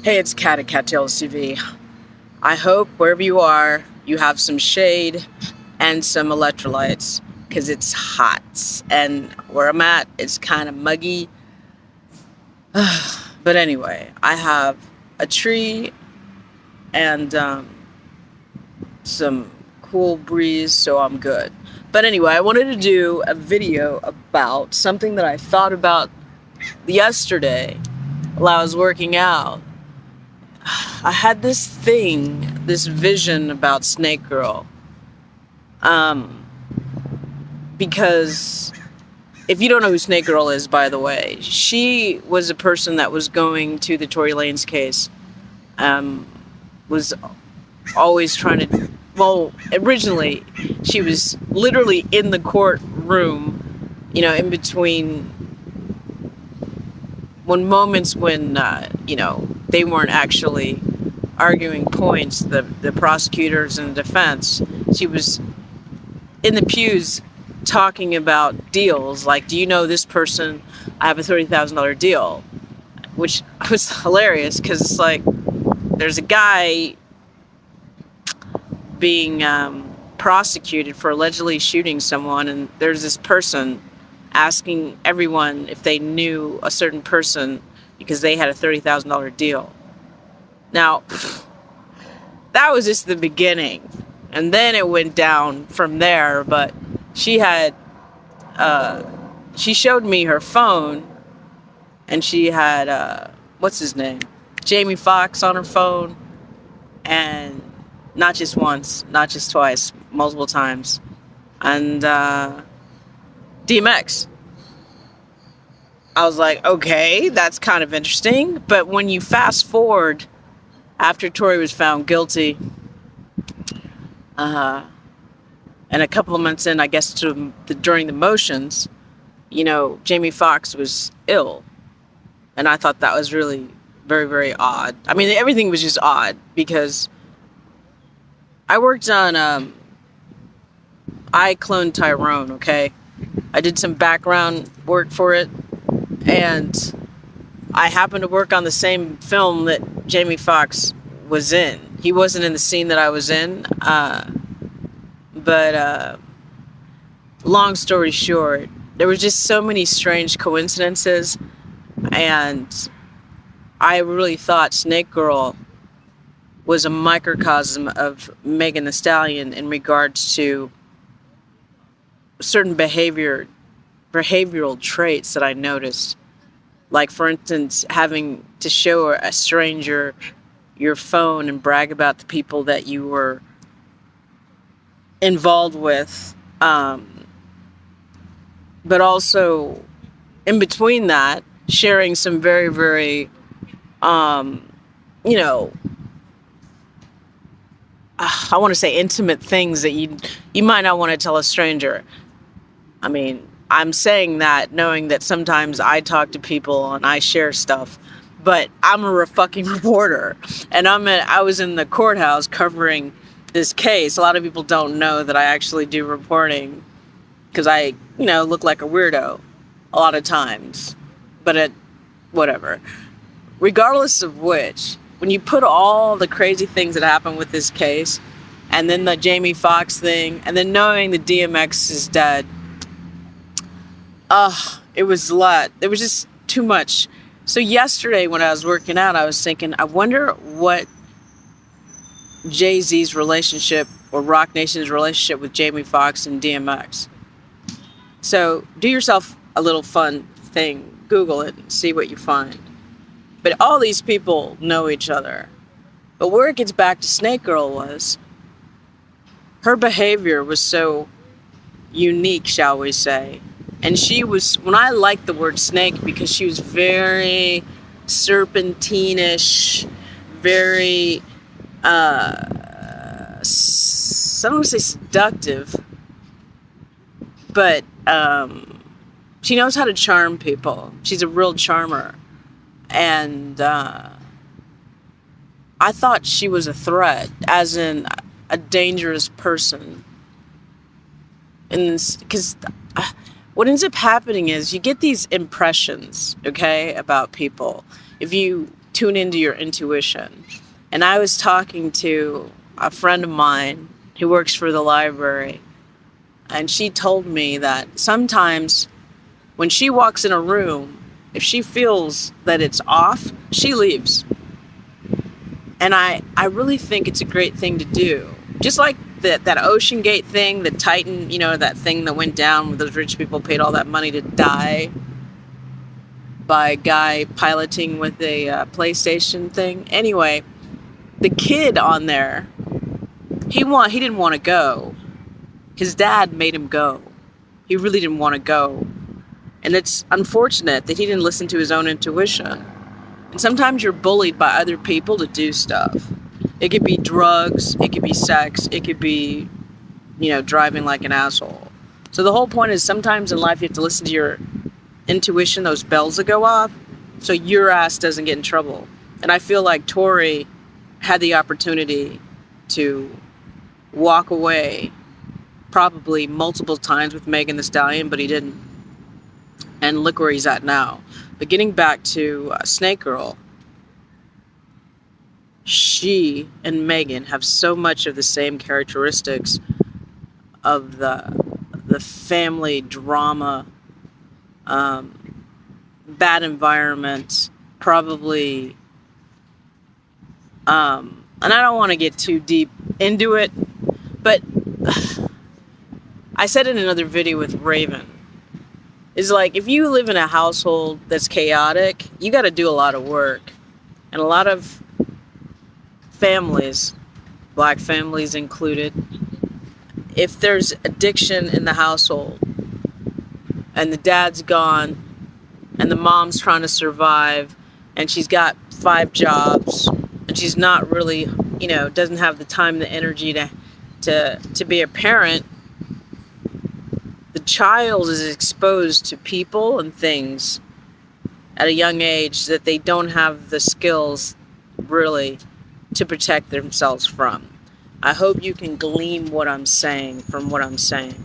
Hey, it's Kat at Kattalestv. I hope wherever you are, you have some shade and some electrolytes because it's hot. And where I'm at, it's kind of muggy. But anyway, I have a tree and some cool breeze, so I'm good. But anyway, I wanted to do a video about something that I thought about yesterday while I was working out. I had this vision about Snake Girl. Because if you don't know who Snake Girl is, by the way, she was a person that was going to the Tory Lanez case. Was always trying to, well, originally she was literally in the courtroom, in between moments when, they weren't actually arguing points, the prosecutors and the defense. She was in the pews talking about deals, like, do you know this person? I have a $30,000 deal, which was hilarious because it's like there's a guy being prosecuted for allegedly shooting someone, and there's this person asking everyone if they knew a certain person because they had a $30,000 deal. Now, that was just the beginning, and then it went down from there. But she showed me her phone, and she had what's his name, Jamie Foxx on her phone, and not just once, not just twice, multiple times, and DMX. I was like, okay, that's kind of interesting. But when you fast forward after Tory was found guilty, and a couple of months in, I guess, during the motions, Jamie Foxx was ill. And I thought that was really very, very odd. I mean, everything was just odd because I worked on I Cloned Tyrone, okay? I did some background work for it, and I happened to work on the same film that Jamie Foxx was in. He wasn't in the scene that I was in, but long story short, there was just so many strange coincidences, and I really thought Snake Girl was a microcosm of Megan Thee Stallion in regards to certain behavioral traits that I noticed. Like, for instance, having to show a stranger your phone and brag about the people that you were involved with. But also, in between that, sharing some very, very, I want to say intimate things that you might not want to tell a stranger. I mean, I'm saying that knowing that sometimes I talk to people and I share stuff, but I'm a fucking reporter, and I was in the courthouse covering this case. A lot of people don't know that I actually do reporting because I, look like a weirdo a lot of times, but whatever. Regardless of which, when you put all the crazy things that happened with this case, and then the Jamie Foxx thing, and then knowing that DMX is dead, it was a lot. It was just too much. So yesterday when I was working out, I was thinking, I wonder what Jay-Z's relationship or Rock Nation's relationship with Jamie Foxx and DMX. So do yourself a little fun thing. Google it and see what you find. But all these people know each other. But where it gets back to Snake Girl was her behavior was so unique, shall we say. And she was, when I liked the word snake, because she was very serpentine-ish, very, I don't want to say seductive, but she knows how to charm people. She's a real charmer. And I thought she was a threat, as in a dangerous person. And because what ends up happening is you get these impressions, okay, about people. If you tune into your intuition. And I was talking to a friend of mine who works for the library, and she told me that sometimes when she walks in a room, if she feels that it's off, she leaves. And I really think it's a great thing to do. Just like that Ocean Gate thing, the Titan, that thing that went down where those rich people paid all that money to die by a guy piloting with a PlayStation thing. Anyway, the kid on there, he didn't want to go. His dad made him go. He really didn't want to go. And it's unfortunate that he didn't listen to his own intuition. And sometimes you're bullied by other people to do stuff. It could be drugs, it could be sex, it could be, driving like an asshole. So the whole point is sometimes in life you have to listen to your intuition, those bells that go off, so your ass doesn't get in trouble. And I feel like Tory had the opportunity to walk away probably multiple times with Megan Thee Stallion, but he didn't. And look where he's at now. But getting back to Snake Girl, she and Megan have so much of the same characteristics of the family drama, bad environment, probably, and I don't want to get too deep into it, but I said in another video with Raven, is like, if you live in a household that's chaotic, you got to do a lot of work. And a lot of families, black families included, if there's addiction in the household and the dad's gone and the mom's trying to survive and she's got 5 jobs and she's not really, doesn't have the time, the energy to be a parent, the child is exposed to people and things at a young age that they don't have the skills really to protect themselves from. I hope you can glean what I'm saying from what I'm saying.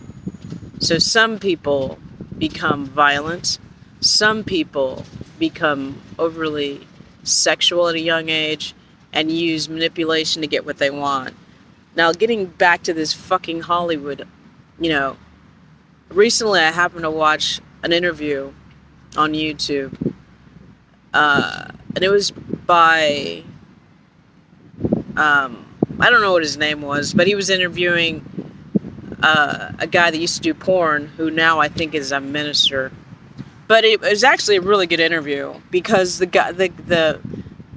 So some people become violent. Some people become overly sexual at a young age and use manipulation to get what they want. Now, getting back to this fucking Hollywood, recently I happened to watch an interview on YouTube, and it was by, I don't know what his name was, but he was interviewing a guy that used to do porn, who now I think is a minister. But it was actually a really good interview because the guy, the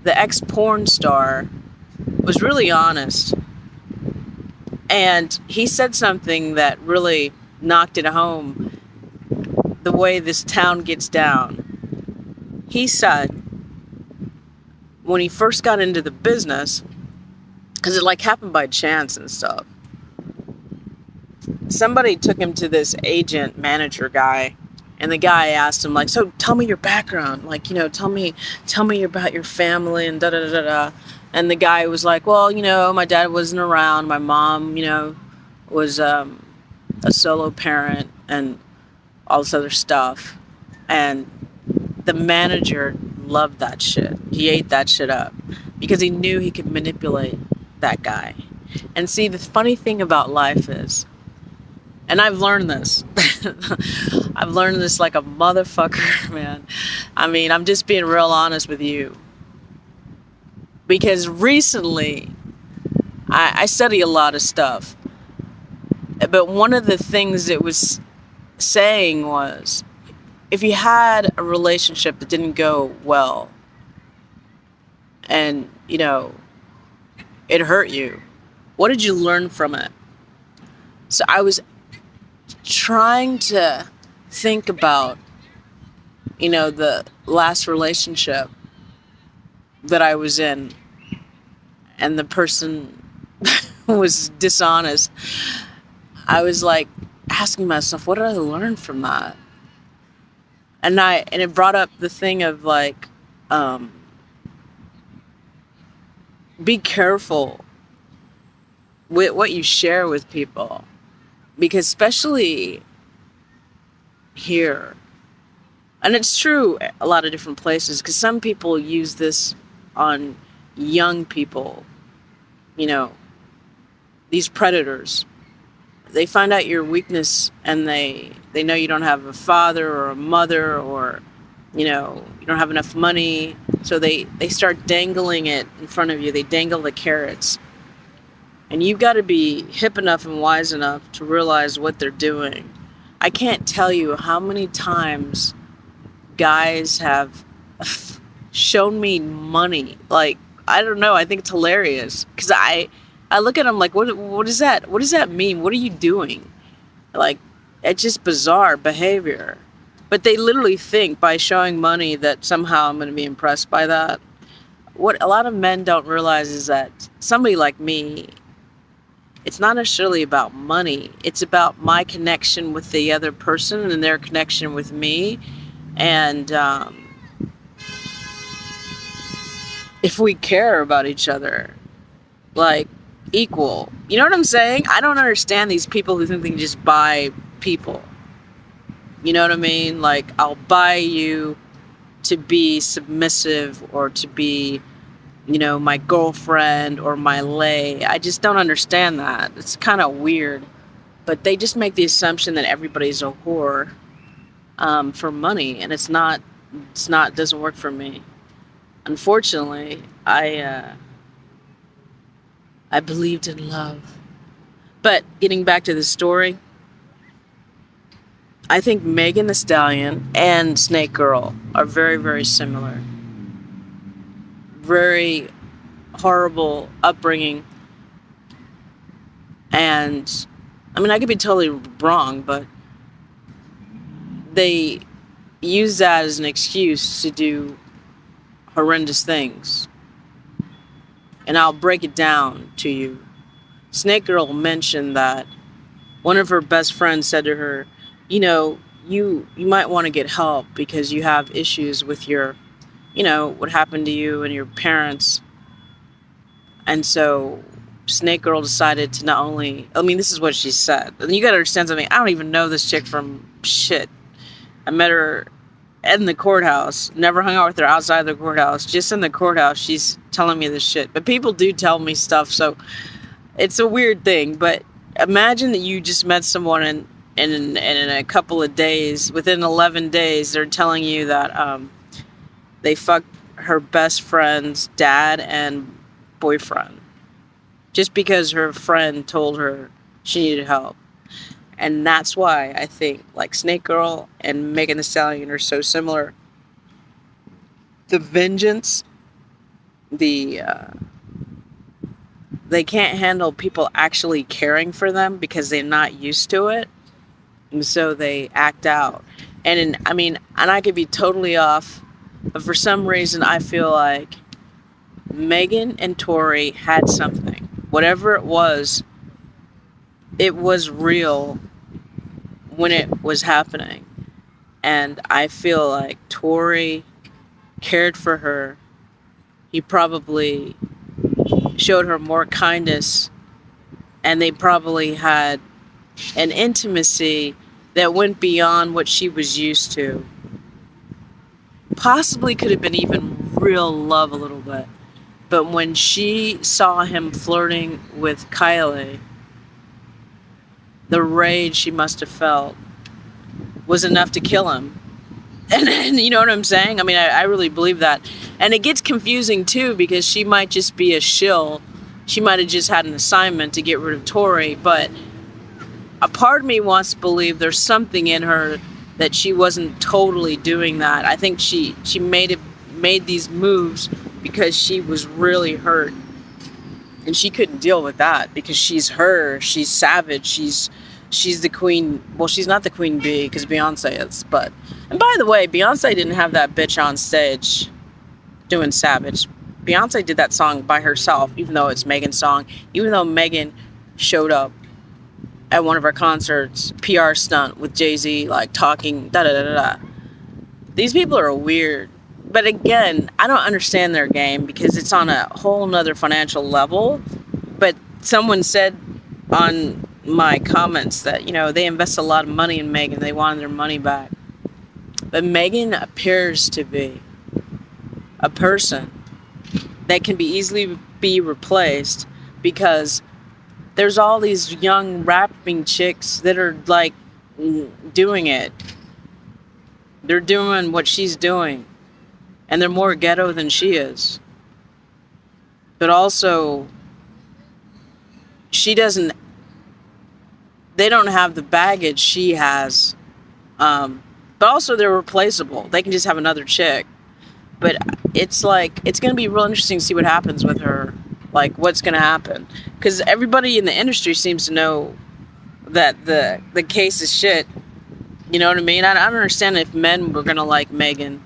ex-porn star, was really honest, and he said something that really knocked it home, the way this town gets down. He said when he first got into the business, because it happened by chance and stuff, somebody took him to this agent manager guy, and the guy asked him, so tell me your background, tell me about your family and da da da da. And the guy was like, well, my dad wasn't around, my mom, was a solo parent and all this other stuff. And the manager loved that shit. He ate that shit up because he knew he could manipulate that guy. And see, the funny thing about life is, and I've learned this, I've learned this like a motherfucker, man. I mean, I'm just being real honest with you. Because recently, I study a lot of stuff. But one of the things it was saying was, if you had a relationship that didn't go well, and, it hurt you, what did you learn from it? So I was trying to think about, the last relationship that I was in, and the person was dishonest. I was asking myself, what did I learn from that? And it brought up the thing of be careful with what you share with people, because especially here, and it's true a lot of different places, because some people use this on young people, you know, these predators. They find out your weakness, and they know you don't have a father or a mother, or, you know, you don't have enough money. So they start dangling it in front of you. They dangle the carrots. And you've got to be hip enough and wise enough to realize what they're doing. I can't tell you how many times guys have shown me money. Like, I don't know. I think it's hilarious. Because I look at them like, what is that? What does that mean? What are you doing? Like, it's just bizarre behavior. But they literally think by showing money that somehow I'm going to be impressed by that. What a lot of men don't realize is that somebody like me, it's not necessarily about money. It's about my connection with the other person and their connection with me. And if we care about each other, like, equal. You know what I'm saying? I don't understand these people who think they can just buy people. You know what I mean? Like, I'll buy you to be submissive or to be, you know, my girlfriend or my lay. I just don't understand that. It's kind of weird. But they just make the assumption that everybody's a whore for money, and it's not, doesn't work for me. Unfortunately, I believed in love. But getting back to the story, I think Megan Thee Stallion and Snake Gurl are very, very similar. Very horrible upbringing. And, I mean, I could be totally wrong, but they use that as an excuse to do horrendous things. And I'll break it down to you. Snake Girl mentioned that one of her best friends said to her, you know, you might want to get help because you have issues with your, you know, what happened to you and your parents. And so Snake Girl decided to not only, I mean, this is what she said. And you got to understand something. I don't even know this chick from shit. I met her in the courthouse. Never hung out with her outside the courthouse. Just in the courthouse, she's telling me this shit. But people do tell me stuff, so it's a weird thing. But imagine that you just met someone and in a couple of days, within 11 days, they're telling you that they fucked her best friend's dad and boyfriend. Just because her friend told her she needed help. And that's why I think, like, Snake Girl and Megan Thee Stallion are so similar. The vengeance, they can't handle people actually caring for them because they're not used to it. And so they act out. And I could be totally off, but for some reason I feel like Megan and Tory had something. Whatever it was real when it was happening. And I feel like Tory cared for her. He probably showed her more kindness, and they probably had an intimacy that went beyond what she was used to. Possibly could have been even real love a little bit. But when she saw him flirting with Kylie, the rage she must have felt was enough to kill him. And you know what I'm saying? I mean, I really believe that. And it gets confusing, too, because she might just be a shill. She might have just had an assignment to get rid of Tory. But a part of me wants to believe there's something in her that she wasn't totally doing that. I think she made these moves because she was really hurt. And she couldn't deal with that because she's her. She's savage. She's the queen. Well, she's not the queen bee because Beyonce is. But, and by the way, Beyonce didn't have that bitch on stage doing Savage. Beyonce did that song by herself, even though it's Megan's song. Even though Megan showed up at one of her concerts, PR stunt with Jay-Z, like talking da-da-da-da-da. These people are weird. But again, I don't understand their game because it's on a whole nother financial level. But someone said on my comments that, you know, they invest a lot of money in Megan. They wanted their money back. But Megan appears to be a person that can be easily be replaced, because there's all these young rapping chicks that are like doing it. They're doing what she's doing, and they're more ghetto than she is. But also, she doesn't. They don't have the baggage she has. But also, they're replaceable. They can just have another chick. But it's like, it's going to be real interesting to see what happens with her. Like, what's going to happen. Because everybody in the industry seems to know that the case is shit. You know what I mean? I don't understand if men were going to like Megan.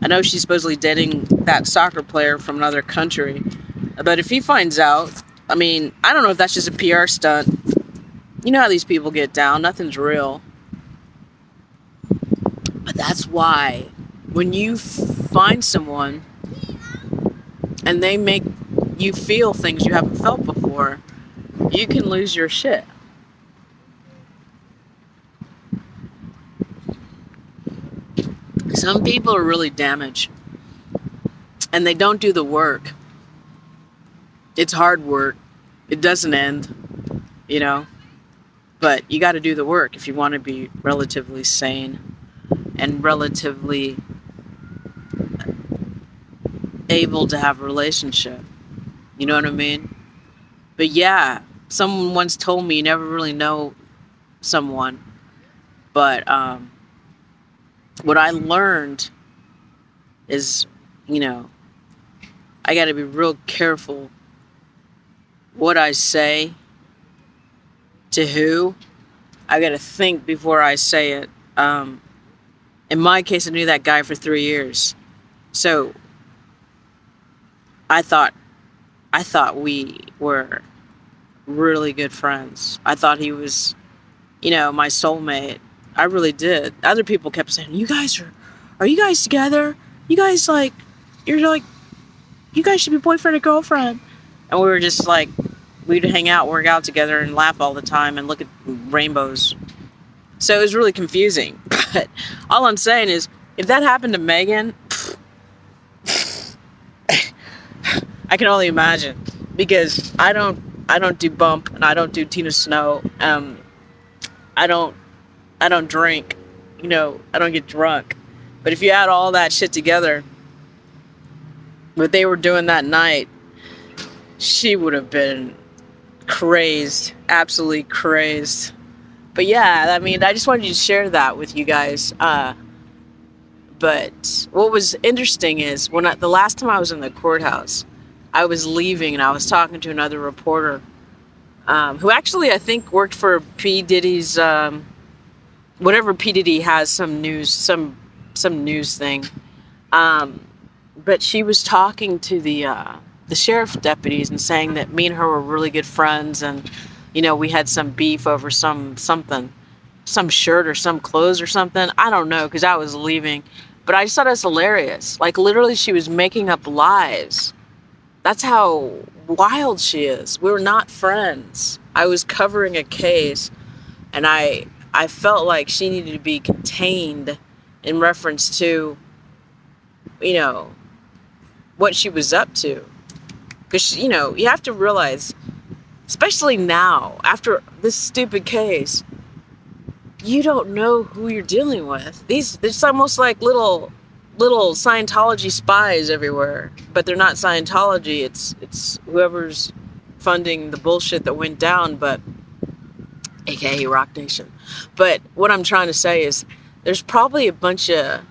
I know she's supposedly dating that soccer player from another country. But if he finds out, I mean, I don't know if that's just a PR stunt. You know how these people get down. Nothing's real. But that's why when you find someone and they make you feel things you haven't felt before, you can lose your shit. Some people are really damaged and they don't do the work. It's hard work. It doesn't end, you know, but you got to do the work if you want to be relatively sane and relatively able to have a relationship. You know what I mean? But yeah, someone once told me you never really know someone. But what I learned is, you know, I got to be real careful what I say to who. I got to think before I say it. In my case, I knew that guy for 3 years. So I thought we were really good friends. I thought he was, you know, my soulmate. I really did. Other people kept saying, are you guys together? You guys you guys should be boyfriend and girlfriend. And we were just like, we'd hang out, work out together, and laugh all the time and look at rainbows. So it was really confusing. But all I'm saying is, if that happened to Megan, I can only imagine, because I don't do bump and I don't do Tina Snow. I don't drink, you know, I don't get drunk. But if you add all that shit together, what they were doing that night, she would have been crazed, absolutely crazed. But yeah, I mean, I just wanted to share that with you guys. But what was interesting is the last time I was in the courthouse, I was leaving and I was talking to another reporter, who actually I think worked for P. Diddy's, whatever P. Diddy has, some news thing. But she was talking to the sheriff deputies and saying that me and her were really good friends, and you know, we had some beef over some shirt or some clothes or something. I don't know, because I was leaving. But I just thought it was hilarious. Like, literally, she was making up lies. That's how wild she is. We were not friends. I was covering a case, and I felt like she needed to be contained in reference to, you know, what she was up to. Because, you know, you have to realize, especially now, after this stupid case, you don't know who you're dealing with. It's almost like little Scientology spies everywhere, but they're not Scientology. It's whoever's funding the bullshit that went down, but aka Rock Nation. But what I'm trying to say is, there's probably a bunch of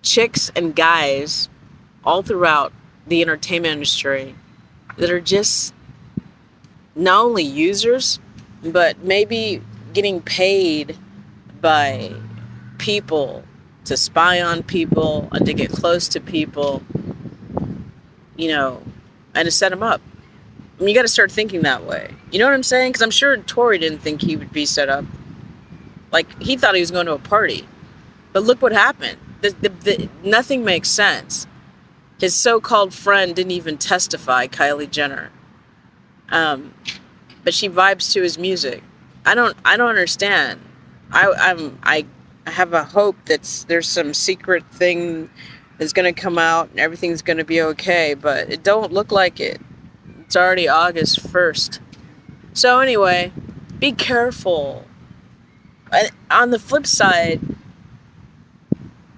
chicks and guys all throughout the entertainment industry that are just not only users, but maybe getting paid by people to spy on people and to get close to people, you know, and to set them up. I mean, you got to start thinking that way. You know what I'm saying? Because I'm sure Tory didn't think he would be set up. Like, he thought he was going to a party. But look what happened. Nothing makes sense. His so-called friend didn't even testify, Kylie Jenner. But she vibes to his music. I don't understand. I have a hope that there's some secret thing is going to come out and everything's going to be okay, but it don't look like it. It's already August 1st. So anyway, be careful. On the flip side,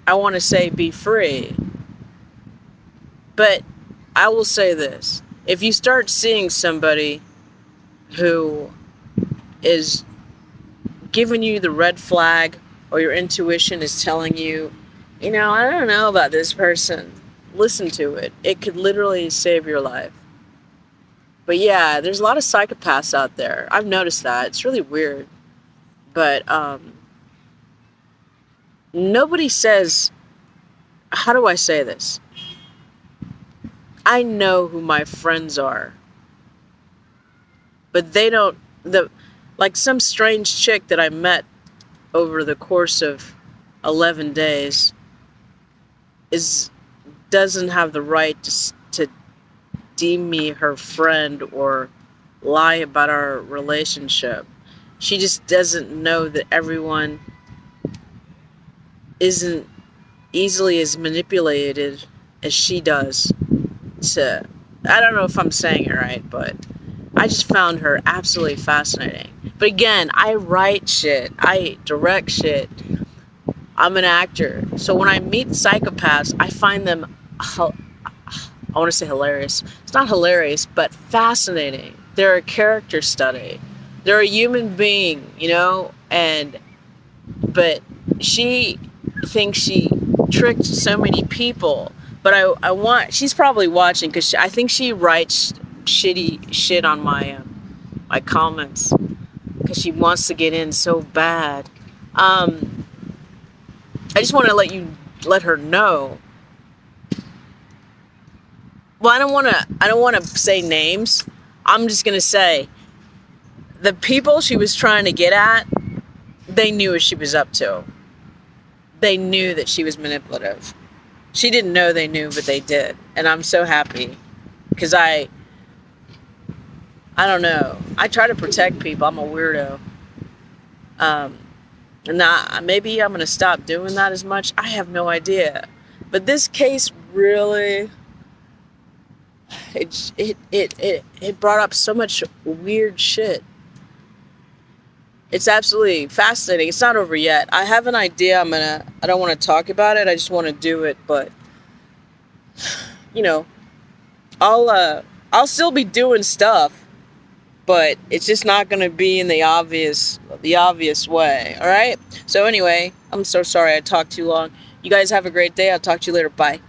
I want to say be free. But I will say this. If you start seeing somebody who is giving you the red flag, or your intuition is telling you, I don't know about this person, listen to it. It could literally save your life. But yeah, there's a lot of psychopaths out there. I've noticed that. It's really weird. But nobody says, how do I say this? I know who my friends are. But they don't, like some strange chick that I met over the course of 11 days doesn't have the right to deem me her friend or lie about our relationship. She just doesn't know that everyone isn't easily as manipulated as she does. I don't know if I'm saying it right, but I just found her absolutely fascinating. But again, I write shit. I direct shit. I'm an actor. So when I meet psychopaths, I find them, I want to say hilarious. It's not hilarious, but fascinating. They're a character study. They're a human being, but she thinks she tricked so many people. But she's probably watching, because I think she writes shitty shit on my comments, because she wants to get in so bad. I just want to let her know. Well, I don't want to say names. I'm just gonna say the people she was trying to get at, they knew what she was up to. They knew that she was manipulative. She didn't know they knew, but they did. And I'm so happy, because I don't know. I try to protect people. I'm a weirdo. Maybe I'm going to stop doing that as much. I have no idea. But this case really, it brought up so much weird shit. It's absolutely fascinating. It's not over yet. I have an idea. I don't want to talk about it. I just want to do it. But, I'll still be doing stuff. But it's just not going to be in the obvious way. All right? So anyway, I'm so sorry I talked too long. You guys have a great day. I'll talk to you later. Bye.